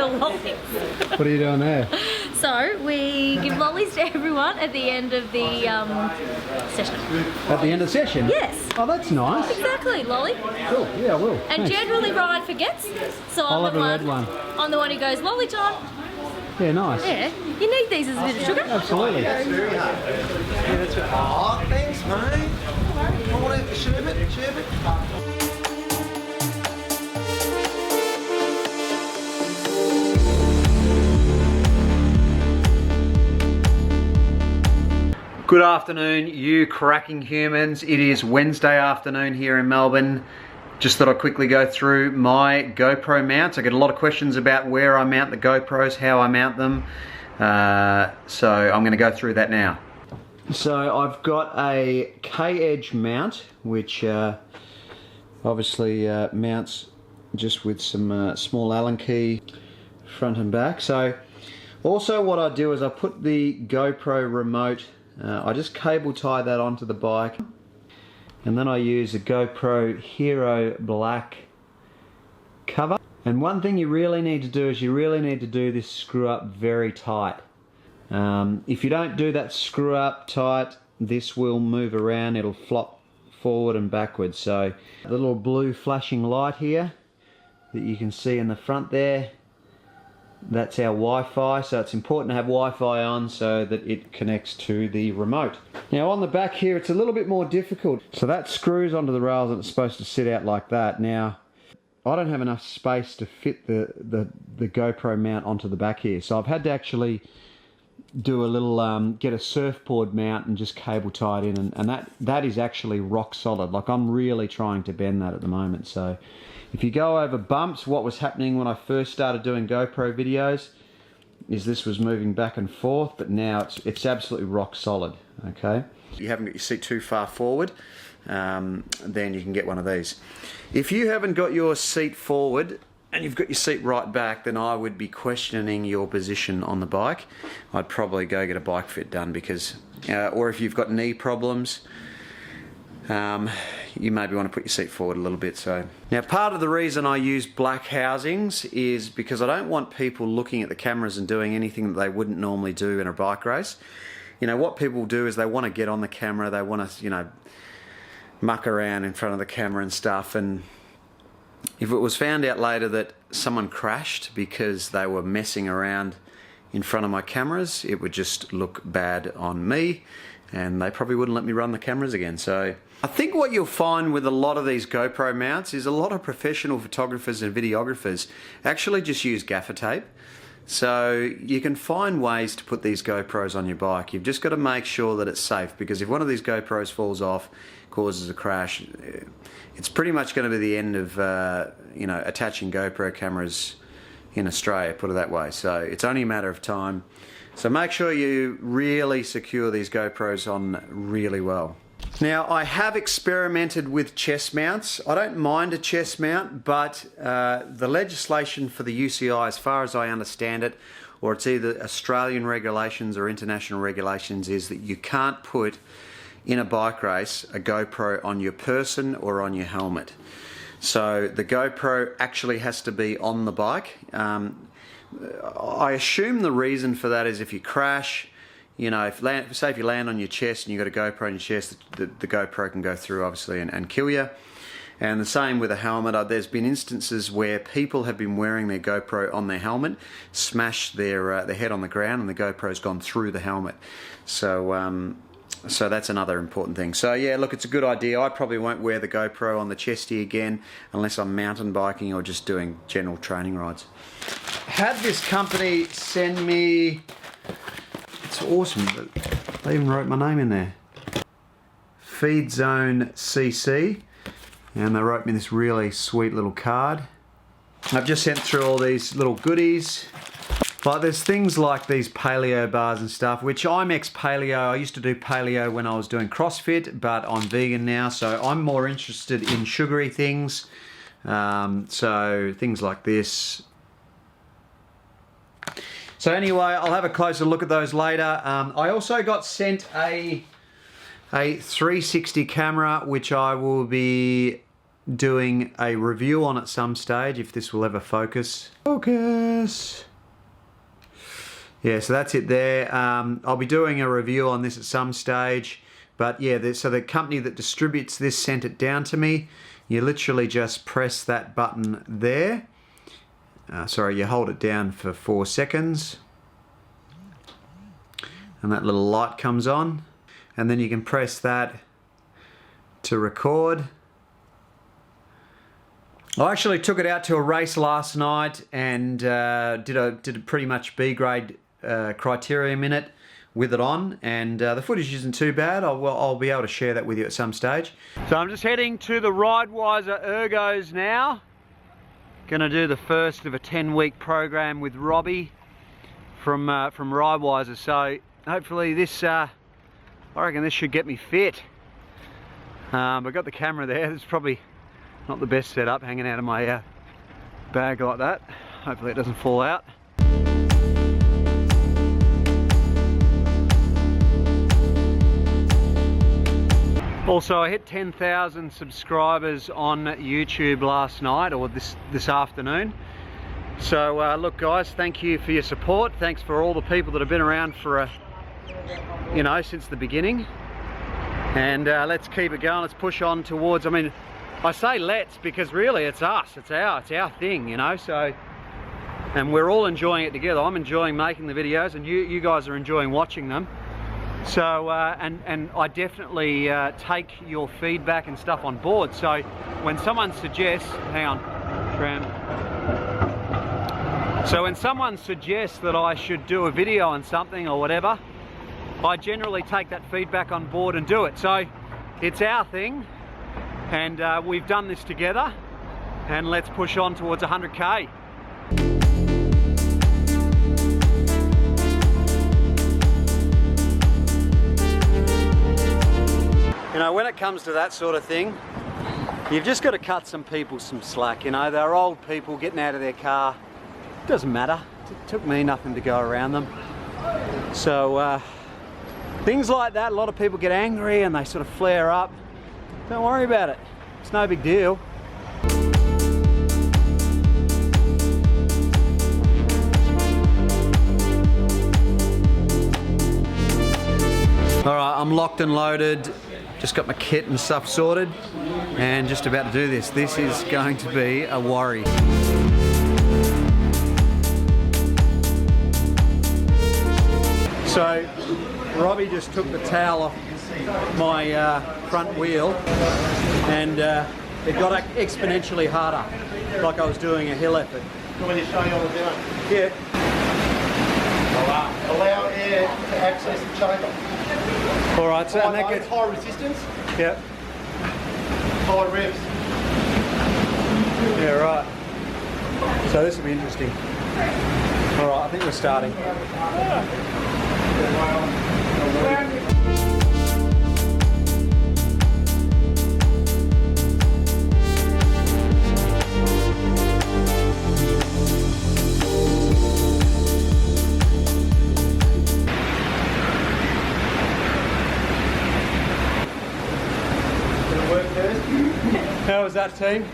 your lollies. What are you doing there? So we give lollies to everyone at the end of the session. At the end of the session? Yes. Oh, that's nice. Exactly, lolly. Cool, yeah, I will. And Thanks. generally Ryan forgets, so I'll I'm have a red one. I'm the one who goes, lolly time. Yeah, nice. Yeah, you need these as a bit of sugar. Absolutely. That's very hard. Yeah, that's right. Oh, thanks, mate. I want a sherbet, sherbet. Good afternoon, you cracking humans. It is Wednesday afternoon here in Melbourne. Just thought I'd quickly go through my GoPro mounts. I get a lot of questions about where I mount the GoPros, how I mount them. So I'm going to go through that now. So I've got a K-edge mount, which obviously mounts just with some small Allen key front and back. So also what I do is I put the GoPro remote, I just cable tie that onto the bike, and then I use a GoPro Hero black cover. And one thing you really need to do is you really need to do this screw up very tight. If you don't do that screw up tight, this will move around, it'll flop forward and backwards. So the little blue flashing light here that you can see in the front there, that's our Wi-Fi, so it's important to have Wi-Fi on so that it connects to the remote. Now on the back here it's a little bit more difficult. So that screws onto the rails and it's supposed to sit out like that. Now I don't have enough space to fit the GoPro mount onto the back here, so I've had to actually do a little, get a surfboard mount and just cable tie it in, and that is actually rock solid. Like I'm really trying to bend that at the moment. So if you go over bumps, what was happening when I first started doing GoPro videos is this was moving back and forth, but now it's absolutely rock solid, okay? You haven't got your seat too far forward, then you can get one of these. If you haven't got your seat forward and you've got your seat right back, then I would be questioning your position on the bike. I'd probably go get a bike fit done because, or if you've got knee problems, you maybe want to put your seat forward a little bit. So now part of the reason I use black housings is because I don't want people looking at the cameras and doing anything that they wouldn't normally do in a bike race. You know, what people do is they want to get on the camera, they want to, you know, muck around in front of the camera and stuff, and if it was found out later that someone crashed because they were messing around in front of my cameras, it would just look bad on me and they probably wouldn't let me run the cameras again. So I think what you'll find with a lot of these GoPro mounts is a lot of professional photographers and videographers actually just use gaffer tape. So you can find ways to put these GoPros on your bike. You've just got to make sure that it's safe, because if one of these GoPros falls off, causes a crash, it's pretty much going to be the end of you know, attaching GoPro cameras in Australia, put it that way. So it's only a matter of time. So make sure you really secure these GoPros on really well. Now I have experimented with chest mounts. I don't mind a chest mount, but the legislation for the UCI, as far as I understand it, or it's either Australian regulations or international regulations, is that you can't put in a bike race a GoPro on your person or on your helmet. So the GoPro actually has to be on the bike. I assume the reason for that is if you crash, you know, say if you land on your chest and you've got a GoPro on your chest, the GoPro can go through obviously and kill you. And the same with a helmet. There's been instances where people have been wearing their GoPro on their helmet, smashed their head on the ground, and the GoPro's gone through the helmet. So so that's another important thing. So yeah, look, it's a good idea. I probably won't wear the GoPro on the chesty again unless I'm mountain biking or just doing general training rides. Had this company send me, it's awesome, but they even wrote my name in there, Feed Zone CC, and they wrote me this really sweet little card. I've just sent through all these little goodies. Like there's things like these paleo bars and stuff, which I'm ex-paleo. I used to do paleo when I was doing CrossFit, but I'm vegan now, so I'm more interested in sugary things. So things like this. So anyway, I'll have a closer look at those later. I also got sent a 360 camera, which I will be doing a review on at some stage, if this will ever focus. Focus! Yeah, so that's it there. I'll be doing a review on this at some stage. But yeah, so the company that distributes this sent it down to me. You literally just press that button there. Sorry, you hold it down for 4 seconds. And that little light comes on. And then you can press that to record. I actually took it out to a race last night and did a pretty much B-grade criterium in it with it on, and the footage isn't too bad. I'll be able to share that with you at some stage. So I'm just heading to the Ridewiser Ergos now. Gonna do the first of a 10-week program with Robbie from Ridewiser. So hopefully this, I reckon this should get me fit. I've got the camera there. It's probably not the best setup, hanging out of my bag like that. Hopefully it doesn't fall out. Also, I hit 10,000 subscribers on YouTube last night, or this afternoon. So look guys, thank you for your support. Thanks for all the people that have been around for you know, since the beginning. And let's keep it going. Let's push on towards, I mean, I say let's because really it's us, it's our thing, you know. So, and we're all enjoying it together. I'm enjoying making the videos, and you guys are enjoying watching them. So, and I definitely take your feedback and stuff on board. So when someone suggests, hang on, tram. So when someone suggests that I should do a video on something or whatever, I generally take that feedback on board and do it. So it's our thing, and we've done this together, and let's push on towards 100K. You know, when it comes to that sort of thing, you've just got to cut some people some slack. You know, they're old people getting out of their car. It doesn't matter. It took me nothing to go around them. So things like that, a lot of people get angry and they sort of flare up. Don't worry about it. It's no big deal. All right, I'm locked and loaded. Just got my kit and stuff sorted and just about to do this. This is going to be a worry. So Robbie just took the towel off my front wheel, and it got exponentially harder, like I was doing a hill effort. When you show you what we're doing? Yeah. Allow air to access the chamber. All right, so and that gets high resistance. Yeah. High revs. Yeah, right. So this will be interesting. All right, I think we're starting. How was that, team?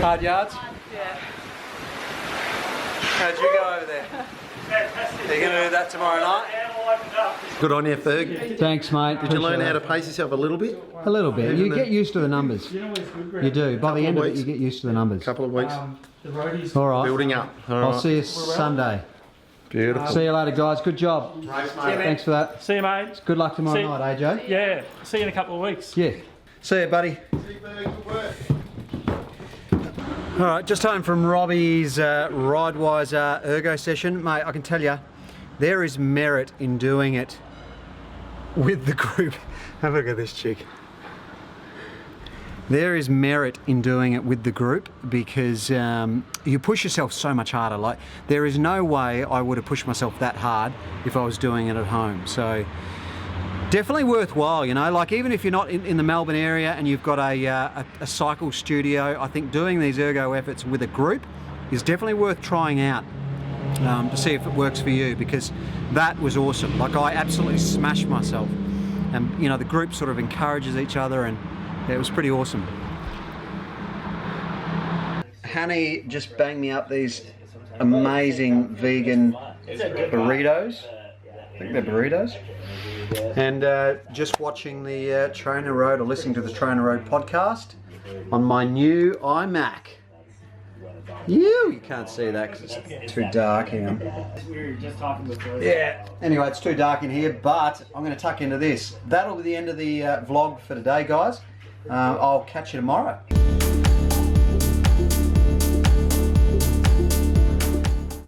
Hard yards? Yeah. How'd you go over there? Fantastic. Are you going to do that tomorrow night? Good on you, Ferg. Thanks, mate. Did you learn how to pace yourself a little bit? A little bit. You get used to the numbers. You do. By the end of it, you get used to the numbers. Couple of weeks. All right. Building up. All I'll right. see you Sunday. Beautiful. See you later, guys. Good job. Thanks for that. See you, mate. Good luck tomorrow See- night, AJ. Yeah. See you in a couple of weeks. Yeah. See you, buddy. All right, just home from Robbie's Ridewiser Ergo session. Mate, I can tell you, there is merit in doing it with the group. Have a look at this chick. There is merit in doing it with the group because you push yourself so much harder. Like, there is no way I would have pushed myself that hard if I was doing it at home. So definitely worthwhile, you know, like even if you're not in the Melbourne area and you've got a cycle studio, I think doing these ergo efforts with a group is definitely worth trying out to see if it works for you, because that was awesome. Like, I absolutely smashed myself, and you know, the group sort of encourages each other, and yeah, it was pretty awesome. Hannah just banged me up these amazing vegan burritos. I think they're burritos. And just watching the Trainer Road, or listening to the Trainer Road podcast on my new iMac. You can't see that because it's too dark here. We were just talking before. Yeah, anyway, it's too dark in here, but I'm going to tuck into this. That'll be the end of the vlog for today, guys. I'll catch you tomorrow.